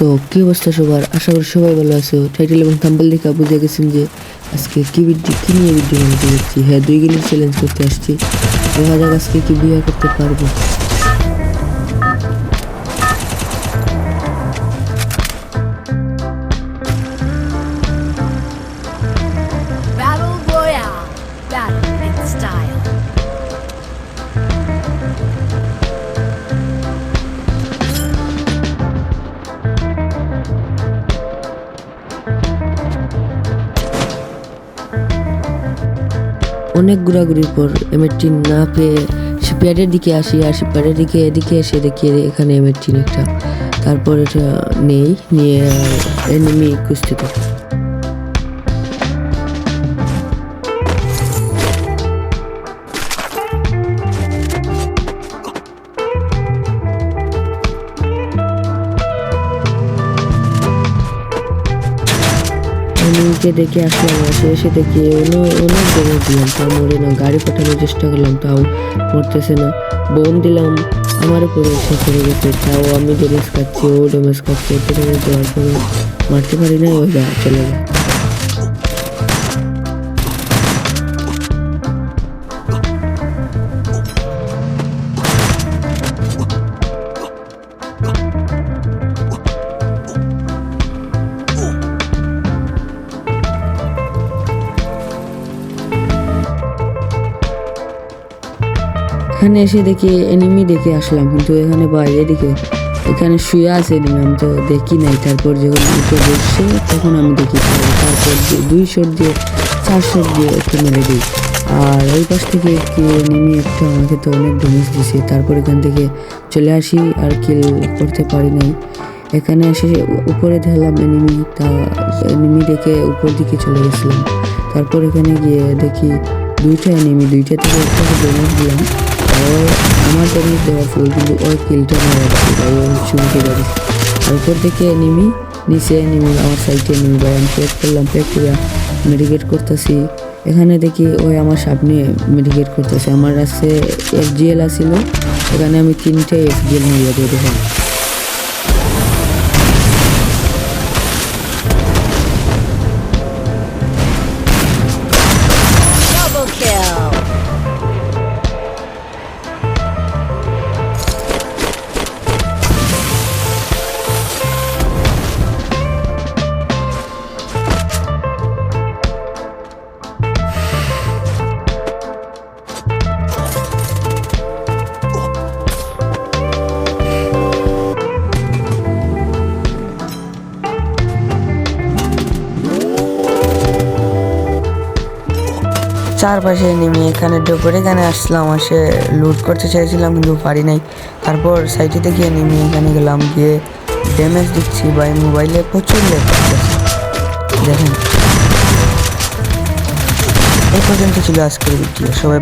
So কি অবস্থা সবার, আশা করি সবাই ভালো আছো। টাইটেল এবং থাম্বনেল দেখে বুঝে গেছেন যে আজকে কি নিয়ে ভিডিও বানাতে যাচ্ছি। হ্যাঁ, 2 গিলির চ্যালেঞ্জ করতে আসছি। দেখা যাক আজকে কি বিয়ে করতে পারবো। Battle Royale. Battle in style. অনেক ঘোরাঘুরির পর M18 না পেয়ে সে প্যাডের দিকে আসি, আর সে প্যাডের দিকে এদিকে এসে দেখি এখানে M18 একটা। তারপর এটা নিয়ে এনিমি খুঁজতে থাকি। এনিমিকে দেখে আসলাম, এসে দেখি অনেক ড্যামেজ দিলাম, তাও মরে না। গাড়ি পাঠানোর চেষ্টা করলাম, তাও মরতেছে না। বোম দিলাম, আমার উপরে এসে পড়ে গেছে, তাও আমি ড্যামেজ খাচ্ছি, ও ড্যামেজ খাচ্ছে। এত ড্যামেজ দেওয়ার পরে মারতে পারি না, ওই চলে যায়। এখানে এসে দেখি এনিমি দেখে আসলাম, কিন্তু এখানে এখানে শুয়ে আছে এনিমি, আমি তো দেখি নাই। তারপর যখন উঠে বসছে তখন আমি দেখি, তারপর 2 শট দিয়ে 4 শট দিয়ে একটু মেরে দিই। আর ওই পাশ থেকে কি এনিমি একটা আমাকে তো অনেক ড্যামেজ দিছে। তারপর এখান থেকে চলে আসি, আর কিল করতে পারি নাই। এখানে এসে উপরে দেখলাম এনিমি, তা এনিমি দেখে উপর দিকে চলে গেছিলাম। তারপর এখানে গিয়ে দেখি 2টা এনিমি, 2টা থেকে একটা ড্যামেজ দিলাম। আমার ড্যামেজ দেওয়া ফুল, কিন্তু ওই কিলটা মারা গেছে ভাই, ওই চুমকে যাচ্ছে। তারপর থেকে নিচে এনিমি, আমার সাইডে এনিমি ভাই। আমি প্যাক করে মেডিকেট করতেছি। এখানে দেখি ওই আমার সামনে মেডিকেট করতেছে। আমার কাছে FGL আসছিল, এখানে আমি 3টে FGL নিয়ে দিয়ে দেখলাম। Double kill. চারপাশে নেমে এখানে ডোপরে এখানে আসলাম, আসে লুট করতে চাইছিলাম কিন্তু পারি নাই। তারপর সাইডে গিয়ে নেমে এখানে গেলাম, গিয়ে ড্যামেজ দিচ্ছি ভাই। মোবাইলে প্রচুর ল্যাগ করতেছে দেখেন। এই পর্যন্ত ছিল আজকের ভিডিও, সবাই